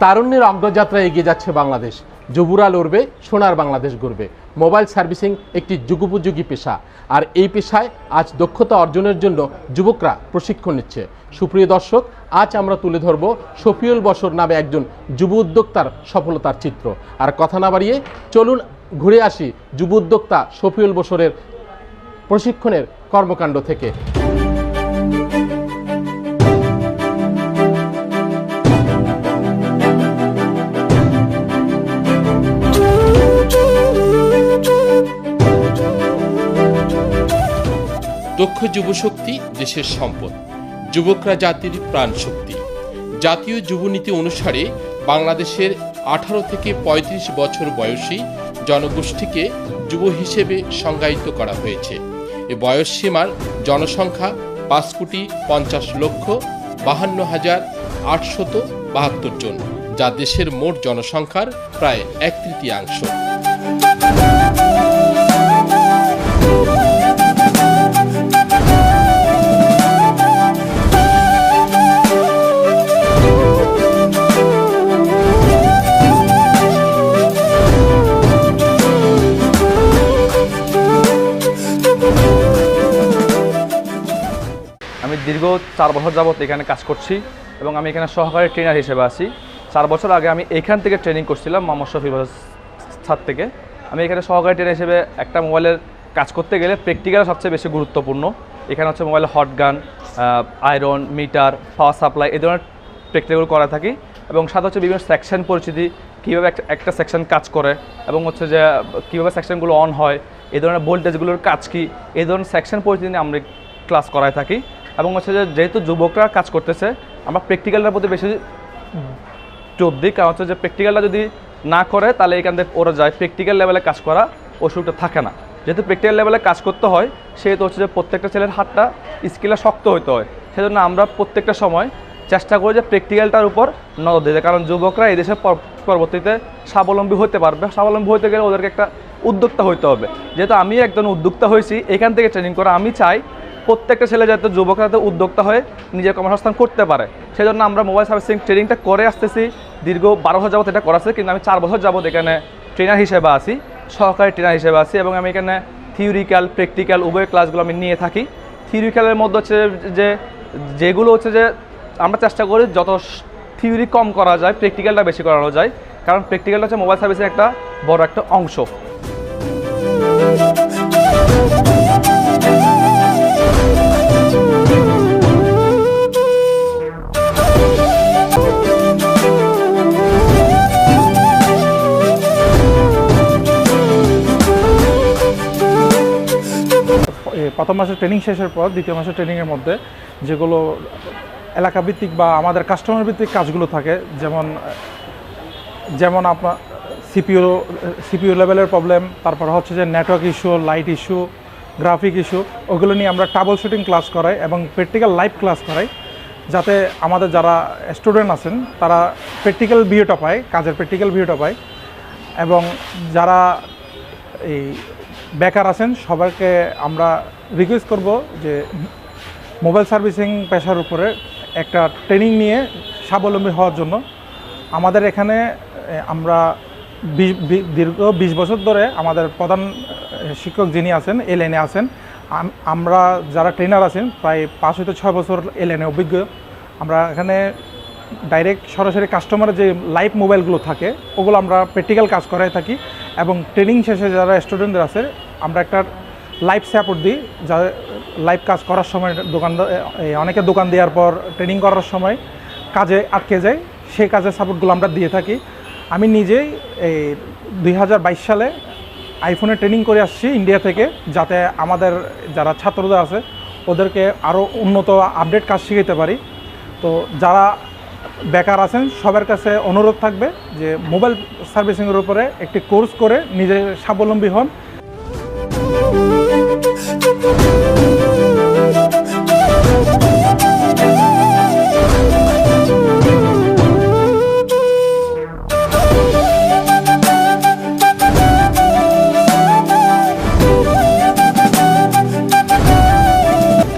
তারুণ্যের অগ্রযাত্রায় এগিয়ে যাচ্ছে বাংলাদেশ। যুবরা লড়বে, সোনার বাংলাদেশ গড়বে। মোবাইল সার্ভিসিং একটি যুগোপযোগী পেশা, আর এই পেশায় আজ দক্ষতা অর্জনের জন্য যুবকরা প্রশিক্ষণ নিচ্ছে। সুপ্রিয় দর্শক, আজ আমরা তুলে ধরব শফিউল বশর নামে একজন যুব উদ্যোক্তার সফলতার চিত্র। আর কথা না বাড়িয়ে চলুন ঘুরে আসি যুব উদ্যোক্তা শফিউল বশরের প্রশিক্ষণের কর্মকাণ্ড থেকে। দক্ষ যুবশক্তি দেশের সম্পদ, যুবকরা জাতির প্রাণ শক্তি। জাতীয় যুবনীতি অনুসারে বাংলাদেশের 18 থেকে 35 বছর বয়সী জনগোষ্ঠীকে যুব হিসেবে সংজ্ঞায়িত করা হয়েছে। এ বয়সসীমার জনসংখ্যা 5,50,52,872 জন, যা দেশের মোট জনসংখ্যার প্রায় 1/3। আমি দীর্ঘ 4 বছর যাবত এখানে কাজ করছি এবং আমি এখানে সহকারী ট্রেনার হিসেবে আছি। 4 বছর আগে আমি এখান থেকে ট্রেনিং করছিলাম মোহাম্মদ শফিউল স্যার থেকে। আমি এখানে সহকারী ট্রেনার হিসেবে একটা মোবাইলের কাজ করতে গেলে প্র্যাকটিক্যাল সবচেয়ে বেশি গুরুত্বপূর্ণ। এখানে হচ্ছে মোবাইলের hot gun, iron, metre, power supply এই ধরনের প্র্যাকটিক্যাল করা থাকি এবং সাথে হচ্ছে বিভিন্ন সেকশন পরিচিতি, কীভাবে একটা সেকশন কাজ করে এবং হচ্ছে যে কীভাবে সেকশনগুলো অন হয়, এই ধরনের ভোল্টেজগুলোর কাজ কী, এই ধরনের সেকশন পরিচিতি নিয়ে আমরা ক্লাস করায় থাকি। এবং হচ্ছে যে যেহেতু যুবকরা কাজ করতেছে, আমরা প্র্যাকটিক্যালটার প্রতি বেশি জোর দিই, কারণ হচ্ছে যে প্র্যাকটিক্যালটা যদি না করে তাহলে এখান থেকে ওরা যায়, প্র্যাকটিক্যাল লেভেলে কাজ করা ওষুধটা থাকে না। যেহেতু প্র্যাকটিক্যাল লেভেলে কাজ করতে হয়, সেহেতু হচ্ছে যে প্রত্যেকটা ছেলের হাতটা স্কিলটা শক্ত হতে হয়। সেজন্য আমরা প্রত্যেকটা সময় চেষ্টা করি যে প্র্যাকটিক্যালটার উপর নজর দিতে, কারণ যুবকরা এই দেশের পরবর্তীতে স্বাবলম্বী হতে পারবে। স্বাবলম্বী হতে গেলে ওদেরকে একটা উদ্যোক্তা হতে হবে। যেহেতু আমি একজন উদ্যোক্তা হয়েছি এখান থেকে ট্রেনিং করা, আমি চাই প্রত্যেকটা ছেলে যাতে যুবকরা যাতে উদ্যোক্তা হয়ে নিজের কর্মসংস্থান করতে পারে। সেই জন্য আমরা মোবাইল সার্ভিসিং ট্রেনিংটা করে আসতেছি। দীর্ঘ 12 বছর যাবত এটা করাছে, কিন্তু আমি 4 বছর যাবত এখানে ট্রেনার হিসেবে আছি, সহকারী ট্রেনার হিসেবে আছি। এবং আমি এখানে থিওরিক্যাল প্র্যাকটিক্যাল উভয় ক্লাসগুলো আমি নিয়ে থাকি। থিওরিক্যালের মধ্যে হচ্ছে যেগুলো হচ্ছে যে আমরা চেষ্টা করি যত থিওরি কম করা যায়, প্র্যাকটিক্যালটা বেশি করানো যায়, কারণ প্র্যাকটিক্যালটা হচ্ছে মোবাইল সার্ভিসের একটা বড় একটা অংশ। প্রথম মাসের ট্রেনিং শেষের পর দ্বিতীয় মাসের ট্রেনিংয়ের মধ্যে যেগুলো এলাকাভিত্তিক বা আমাদের কাস্টমার ভিত্তিক কাজগুলো থাকে, যেমন আপনার সিপিইউ লেভেলের প্রবলেম, তারপর হচ্ছে যে network issue, light issue, graphic issue, ওগুলো নিয়ে আমরা ট্রাবল শুটিং ক্লাস করাই এবং প্র্যাকটিক্যাল লাইভ ক্লাস করাই, যাতে আমাদের যারা স্টুডেন্ট আছেন তারা প্র্যাকটিক্যাল ভিউটা পায়, কাজের প্র্যাকটিক্যাল ভিউটা পায়। এবং যারা এই বেকার আছেন সবাইকে আমরা রিকোয়েস্ট করব যে মোবাইল সার্ভিসিং পেশার উপরে একটা ট্রেনিং নিয়ে স্বাবলম্বী হওয়ার জন্য। আমাদের এখানে আমরা দীর্ঘ 20 বছর ধরে আমাদের প্রধান শিক্ষক যিনি আছেন এই লাইনে আছেন, আমরা যারা ট্রেনার আছেন প্রায় 5 হতে 6 বছর এই লাইনে অভিজ্ঞ। আমরা এখানে ডাইরেক্ট সরাসরি কাস্টমারের যে লাইভ মোবাইলগুলো থাকে ওগুলো আমরা প্র্যাকটিক্যাল কাজ করাই থাকি এবং ট্রেনিং শেষে যারা স্টুডেন্টদের আছে আমরা একটা লাইভ সাপোর্ট দিই, যা লাইভ কাজ করার সময় অনেকে দোকান দেওয়ার পর ট্রেনিং করার সময় কাজে আটকে যায়, সেই কাজের সাপোর্টগুলো আমরা দিয়ে থাকি। আমি নিজেই এই 2022 সালে আইফোনে ট্রেনিং করে আসছি ইন্ডিয়া থেকে, যাতে আমাদের যারা ছাত্ররা আছে ওদেরকে আরও উন্নত আপডেট কাজ শিখাতে পারি। তো যারা বেকার আছেন সবার কাছে অনুরোধ থাকবে যে মোবাইল সার্ভিসিংয়ের উপরে একটি কোর্স করে নিজে স্বাবলম্বী হন।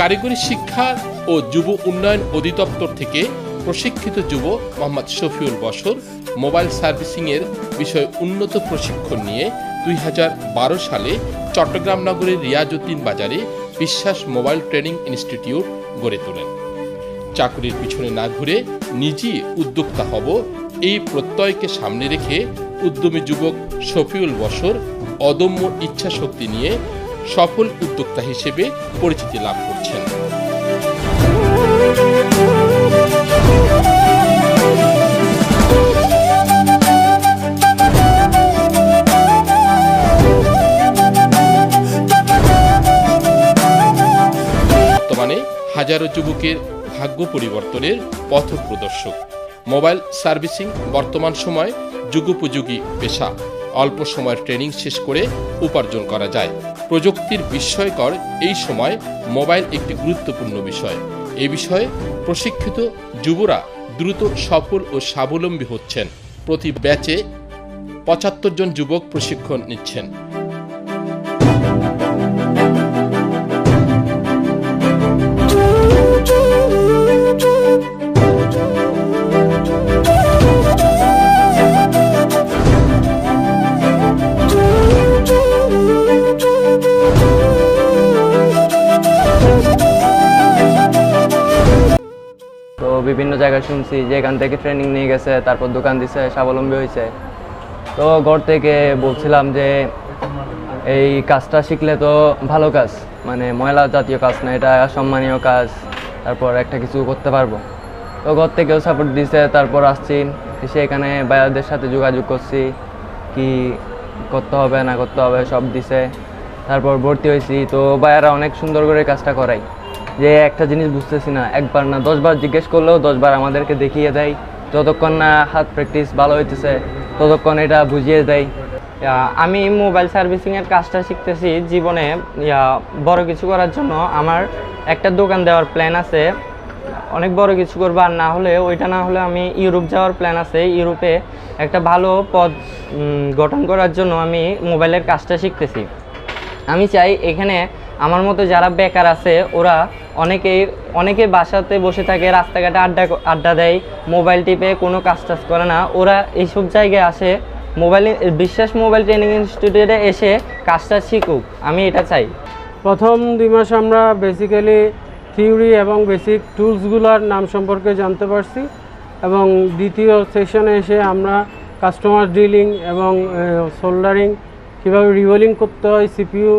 কারিগরি শিক্ষা ও যুব উন্নয়ন অধিদপ্তর থেকে প্রশিক্ষিত যুবক মোহাম্মদ শফিউল বশর মোবাইল সার্ভিসিংয়ের বিষয়ে উন্নত প্রশিক্ষণ নিয়ে 2012 সালে চট্টগ্রাম নগরের রিয়াজউদ্দিন বাজারে বিশ্বাস মোবাইল ট্রেনিং ইনস্টিটিউট গড়ে তোলেন। চাকরির পিছনে না ঘুরে নিজেই উদ্যোক্তা হব, এই প্রত্যয়কে সামনে রেখে উদ্যমী যুবক শফিউল বশর অদম্য ইচ্ছাশক্তি নিয়ে সফল উদ্যোক্তা হিসেবে পরিচিতি লাভ করছেন। বর্তমানে হাজারো যুবকের ভাগ্য পরিবর্তনের পথ প্রদর্শক। মোবাইল সার্ভিসিং বর্তমান সময় যুগোপযোগী পেশা। অল্প সময়ের ট্রেনিং শেষ করে উপার্জন করা যায়। প্রযুক্তির বিস্ময়কর এই সময় মোবাইল একটি গুরুত্বপূর্ণ বিষয়। এ বিষয়ে প্রশিক্ষিত যুবরা দ্রুত সফল ও স্বাবলম্বী হচ্ছেন। প্রতি ব্যাচে 75 জন যুবক প্রশিক্ষণ নিচ্ছেন। বিভিন্ন জায়গায় শুনছি যে এখান থেকে ট্রেনিং নিয়ে গেছে, তারপর দোকান দিছে, স্বাবলম্বী হয়েছে। তো ঘর থেকে বলছিলাম যে এই কাজটা শিখলে তো ভালো কাজ, মানে ময়লা জাতীয় কাজ না, এটা সম্মানীয় কাজ, তারপর একটা কিছু করতে পারবো। তো ঘর থেকেও সাপোর্ট দিছে। তারপর আসছি, এসে এখানে ভাইয়াদের সাথে যোগাযোগ করছি, কি করতে হবে না করতে হবে সব দিছে। তারপর ভর্তি হয়েছি। তো ভাইয়ারা অনেক সুন্দর করে কাজটা করায়, যে একটা জিনিস বুঝতেছি না, একবার না 10 বার জিজ্ঞেস করলেও 10 বার আমাদেরকে দেখিয়ে দেয়। যতক্ষণ না হাত প্র্যাকটিস ভালো হইতেছে ততক্ষণ এটা বুঝিয়ে দেয়। আমি মোবাইল সার্ভিসিংয়ের কাজটা শিখতেছি জীবনে বড় কিছু করার জন্য। আমার একটা দোকান দেওয়ার প্ল্যান আছে, অনেক বড় কিছু করবো। আর না হলে ওইটা না হলে আমি ইউরোপ যাওয়ার প্ল্যান আছে। ইউরোপে একটা ভালো পদ গঠন করার জন্য আমি মোবাইলের কাজটা শিখতেছি। আমি চাই এখানে আমার মতো যারা বেকার আছে ওরা অনেকে বাসাতে বসে থাকে, রাস্তাঘাটে আড্ডা দেয়, মোবাইল টিপে কোনো কাজ টাজ করে না, ওরা এইসব জায়গায় আসে বিশ্বাস মোবাইল ট্রেনিং ইনস্টিটিউটে এসে কাজটা শিখুক। আমি এটা চাই। প্রথম 2 মাস আমরা বেসিক্যালি থিওরি এবং বেসিক টুলসগুলোর নাম সম্পর্কে জানতে পারছি, এবং দ্বিতীয় সেশনে এসে আমরা কাস্টমার ডিলিং এবং সোল্ডারিং, কীভাবে রিভোলিং করতে হয়, সিপিইউ,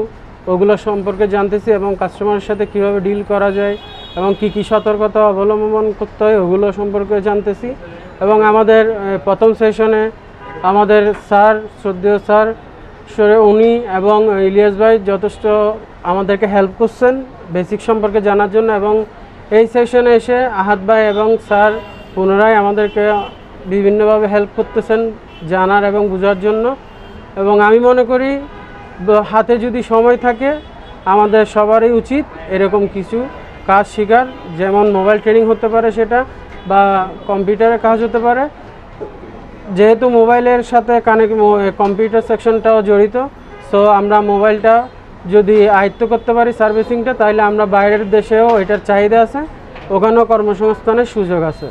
ওগুলো সম্পর্কে জানতেছি, এবং কাস্টমারের সাথে কিভাবে ডিল করা যায় এবং কি কি সতর্কতা অবলম্বন করতে হয় ওগুলো সম্পর্কে জানতেছি। এবং আমাদের প্রথম সেশনে আমাদের স্যার, শ্রদ্ধেয় স্যার উনি এবং ইলিয়াস ভাই যথেষ্ট আমাদেরকে হেল্প করছেন বেসিক সম্পর্কে জানার জন্য। এবং এই সেশনে এসে আহাদ ভাই এবং স্যার পুনরায় আমাদেরকে বিভিন্নভাবে হেল্প করতেছেন জানার এবং বোঝার জন্য। এবং আমি মনে করি হাতে যদি সময় থাকে আমাদের সবারই উচিত এরকম কিছু কাজ শেখার, যেমন মোবাইল ট্রেনিং হতে পারে সেটা, বা কম্পিউটারের কাজ হতে পারে। যেহেতু মোবাইলের সাথে কম্পিউটার সেকশনটাও জড়িত, সো আমরা মোবাইলটা যদি আয়ত্ত করতে পারি সার্ভিসিংটা, তাহলে আমরা বাইরের দেশেও এটার চাহিদা আছে, ওখানেও কর্মসংস্থানের সুযোগ আছে।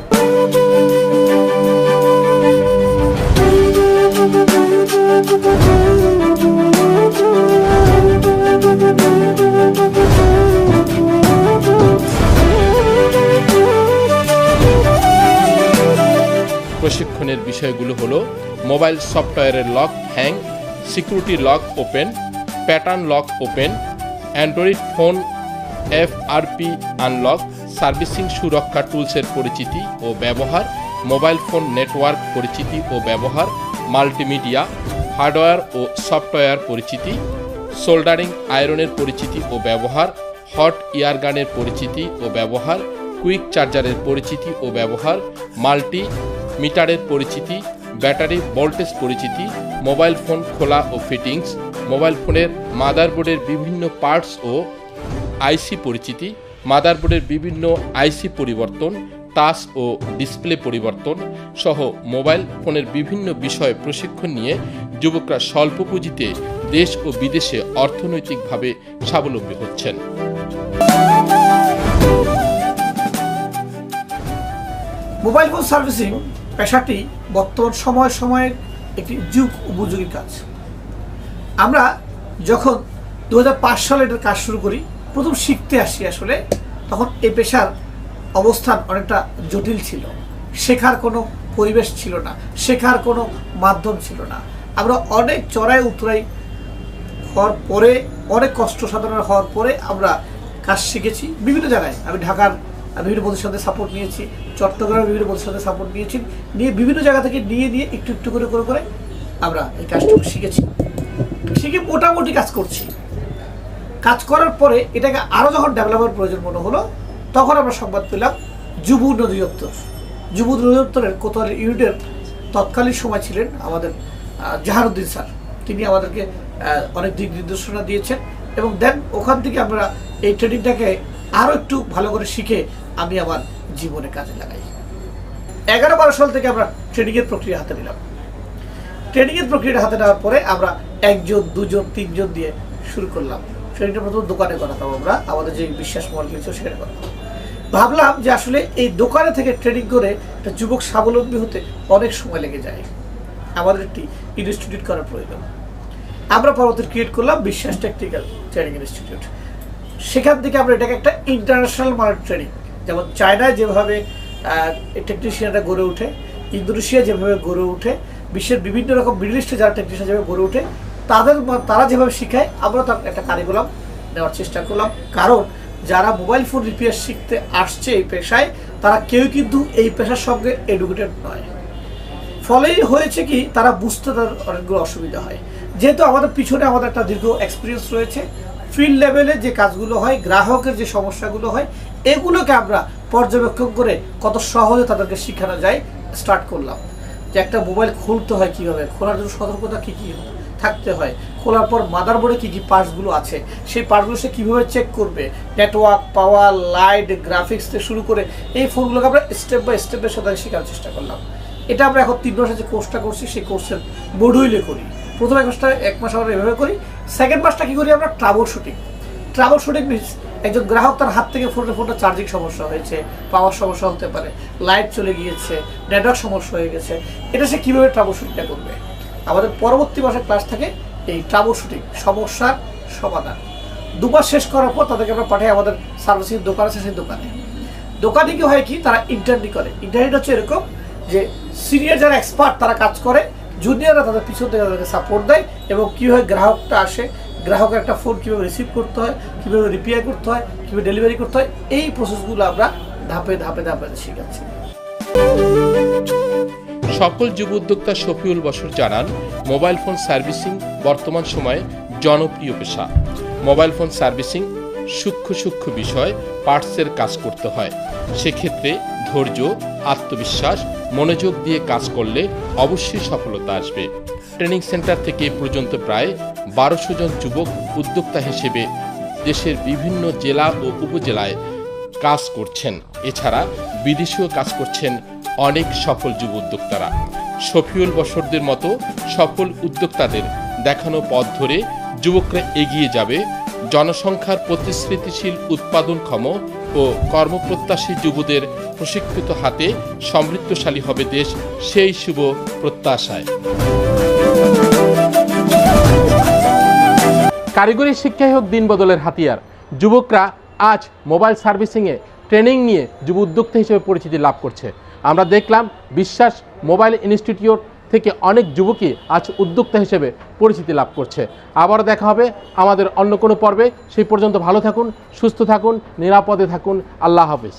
প্রশিক্ষণের বিষয়গুলো হলো মোবাইল সফটওয়্যারের lock hang, security lock open, pattern lock open, Android phone FRP unlock, servicing সুরক্ষা টুলসের পরিচিতি ও ব্যবহার, মোবাইল ফোন নেটওয়ার্ক পরিচিতি ও ব্যবহার, মাল্টিমিডিয়া, হার্ডওয়্যার ও সফটওয়্যার পরিচিতি, সোল্ডারিং আয়রনের পরিচিতি ও ব্যবহার, হট ইয়ারগানের পরিচিতি ও ব্যবহার, কুইক চার্জারের পরিচিতি ও ব্যবহার, মাল্টি মিটারের পরিচিতি, ব্যাটারি ভোল্টেজ পরিচিতি, মোবাইল ফোন খোলা ও ফিটিংস, মোবাইল ফোনের মাদারবোর্ডের বিভিন্ন পার্টস ও আইসি পরিচিতি, মাদারবোর্ডের বিভিন্ন আইসি পরিবর্তন, টাচ ও ডিসপ্লে পরিবর্তন সহ মোবাইল ফোনের বিভিন্ন বিষয়ে প্রশিক্ষণ নিয়ে যুবকরা স্বল্প পুঁজিতে দেশ ও বিদেশে অর্থনৈতিকভাবে স্বাবলম্বী হচ্ছেন। মোবাইল ফোন সার্ভিসিং পেশাটি বর্তমান সময়ের একটি যুগ উপযোগী কাজ। আমরা যখন 2005 সালে এটার কাজ শুরু করি, প্রথম শিখতে আসি আসলে, তখন এই পেশার অবস্থান অনেকটা জটিল ছিল। শেখার কোনো পরিবেশ ছিল না, শেখার কোনো মাধ্যম ছিল না। আমরা অনেক চড়াই উতরাই হওয়ার পরে, অনেক কষ্ট সাধনা হওয়ার পরে আমরা কাজ শিখেছি বিভিন্ন জায়গায়। আমি ঢাকার বিভিন্ন প্রতিষ্ঠানে সাপোর্ট নিয়েছি, চট্টগ্রামের বিভিন্ন প্রতিষ্ঠানে সাপোর্ট নিয়েছি, নিয়ে বিভিন্ন জায়গা থেকে নিয়ে একটু একটু করে আমরা এই কাজটুকু শিখেছি। শিখে মোটামুটি কাজ করছি। কাজ করার পরে এটাকে আরও যখন ডেভেলপের প্রয়োজন মনে হলো, তখন আমরা সংবাদ পেলাম যুব উন্নয়ন অধিদপ্তর। যুব উন্নয়ন অধিদপ্তরের কোতোয়ালি ইউনিটের তৎকালীন সময় ছিলেন আমাদের জাহারুদ্দিন স্যার। তিনি আমাদেরকে অনেক দিক নির্দেশনা দিয়েছেন এবং দেন ওখান থেকে আমরা এই ট্রেনিংটাকে আরও একটু ভালো করে শিখে আমি আমার জীবনে কাজে লাগাই। 11-12 সাল থেকে আমরা ট্রেনিংয়ের প্রক্রিয়া হাতে নিলাম। ট্রেনিংয়ের প্রক্রিয়াটা হাতে নেওয়ার পরে আমরা 1 জন 2 জন 3 জন দিয়ে শুরু করলাম। ট্রেনিংটা প্রথম দোকানে করাতাম আমরা, আমাদের যে বিশ্বাস মডেল ছিল সেখানে করতাম। ভাবলাম যে আসলে এই দোকানে থেকে ট্রেনিং করে একটা যুবক স্বাবলম্বী হতে অনেক সময় লেগে যায়, আমাদের একটি ইনস্টিটিউট করার প্রয়োজন। আমরা পরবর্তী ক্রিয়েট করলাম বিশ্বাস টেকনিক্যাল ট্রেনিং ইনস্টিটিউট। সেখান থেকে আমরা এটাকে একটা ইন্টারন্যাশনাল মানের ট্রেনিং, যেমন চায়নায় যেভাবে টেকনিশিয়ানরা গড়ে ওঠে, ইন্দোনেশিয়া যেভাবে গড়ে ওঠে, বিশ্বের বিভিন্ন রকম মিডল ইস্টে যারা টেকনিশিয়ান যেভাবে গড়ে ওঠে, তারা যেভাবে শিখায় আমরা তার একটা কারিকুলাম নেওয়ার চেষ্টা করলাম। কারণ যারা মোবাইল ফোন রিপেয়ার শিখতে আসছে এই পেশায়, তারা কেউ কিন্তু এই পেশার সঙ্গে এডুকেটেড নয়। ফলেই হয়েছে কি, তারা বুঝতে তার অনেকগুলো অসুবিধা হয়। যেহেতু আমাদের পিছনে আমাদের একটা দীর্ঘ এক্সপিরিয়েন্স রয়েছে, ফিল্ড লেভেলে যে কাজগুলো হয়, গ্রাহকের যে সমস্যাগুলো হয়, এগুলোকে আমরা পর্যবেক্ষণ করে কত সহজে তাদেরকে শেখানো যায় স্টার্ট করলাম। যে একটা মোবাইল খুলতে হয় কীভাবে, খোলার জন্য সতর্কতা কী কী থাকতে হয়, খোলার পর মাদারবোর্ডে কী কী পার্টসগুলো আছে, সেই পার্টসগুলো সে কীভাবে চেক করবে, নেটওয়ার্ক, পাওয়ার, লাইট, গ্রাফিক্স থেকে শুরু করে এই ফোনগুলোকে আমরা স্টেপ বাই স্টেপের সাথে শেখার চেষ্টা করলাম। এটা আমরা এখন 3 মাসে যে কোর্সটা করছি, সেই কোর্সের মডিউলে করি। প্রথম 1 মাস আমরা এভাবে করি। সেকেন্ড মাসটা কী করি আমরা, ট্রাবল শুটিং মিনস একজন গ্রাহক তার হাত থেকে ফোনটা চার্জিং সমস্যা হয়েছে, পাওয়ার সমস্যা হতে পারে, লাইট চলে গিয়েছে, নেটওয়ার্ক সমস্যা হয়ে গেছে, এটা সে কীভাবে ট্রাবল শুটিংটা করবে। আমাদের পরবর্তী মাসের ক্লাস থাকে এই ট্রাবল শুটিং, সমস্যার সমাধান। 2 মাস শেষ করার পর তাদেরকে আমরা পাঠাই আমাদের সার্ভিসিং দোকান আছে, সেই দোকানে কি হয় কি, তারা ইন্টার্নি করে। ইন্টার্নি হচ্ছে এরকম যে সিনিয়র যারা এক্সপার্ট তারা কাজ করে, জুনিয়ররা তাদের পিছন থেকে তাদেরকে সাপোর্ট দেয় এবং কীভাবে গ্রাহকটা আসে, গ্রাহকের একটা ফোন কীভাবে রিসিভ করতে হয়, কীভাবে রিপেয়ার করতে হয়, কীভাবে ডেলিভারি করতে হয়, এই প্রসেসগুলো আমরা ধাপে শেখাচ্ছি। সকল যুব উদ্যোক্তা শফিউল বশর জানান, মোবাইল ফোন সার্ভিসিং বর্তমান সময়ে জনপ্রিয় পেশা। মোবাইল ফোন সার্ভিসিং সূক্ষ্ম বিষয় পার্টসের কাজ করতে হয়। সেক্ষেত্রে ধৈর্য, আত্মবিশ্বাস, মনোযোগ দিয়ে কাজ করলে অবশ্যই সফলতা আসবে। ট্রেনিং সেন্টার থেকে এ পর্যন্ত প্রায় 1200 জন যুবক উদ্যোক্তা হিসেবে দেশের বিভিন্ন জেলা ও উপজেলায় কাজ করছেন। এছাড়া বিদেশেও কাজ করছেন অনেক সফল যুব উদ্যোক্তারা। শফিউল বশরদের মতো সফল উদ্যোক্তাদের দেখানো পথ ধরে যুবকরা এগিয়ে যাবে। জনসংখ্যার প্রতিশ্রুতিশীল, উৎপাদনক্ষম ও কর্মপ্রত্যাশী যুবদের প্রশিক্ষিত হাতে সমৃদ্ধশালী হবে দেশ, সেই শুভ প্রত্যাশায়। কারিগরি শিক্ষাই হোক দিন বদলের হাতিয়ার। যুবকরা আজ মোবাইল সার্ভিসিংয়ে ট্রেনিং নিয়ে যুব উদ্যোক্তা হিসেবে পরিচিতি লাভ করছে। আমরা দেখলাম বিশ্বাস মোবাইল ইনস্টিটিউট থেকে অনেক যুবকই আজ উদ্যোক্তা হিসেবে পরিচিতি লাভ করছে। আবার দেখা হবে আমাদের অন্য কোনো পর্বে। সেই পর্যন্ত ভালো থাকুন, সুস্থ থাকুন, নিরাপদে থাকুন। আল্লাহ হাফেজ।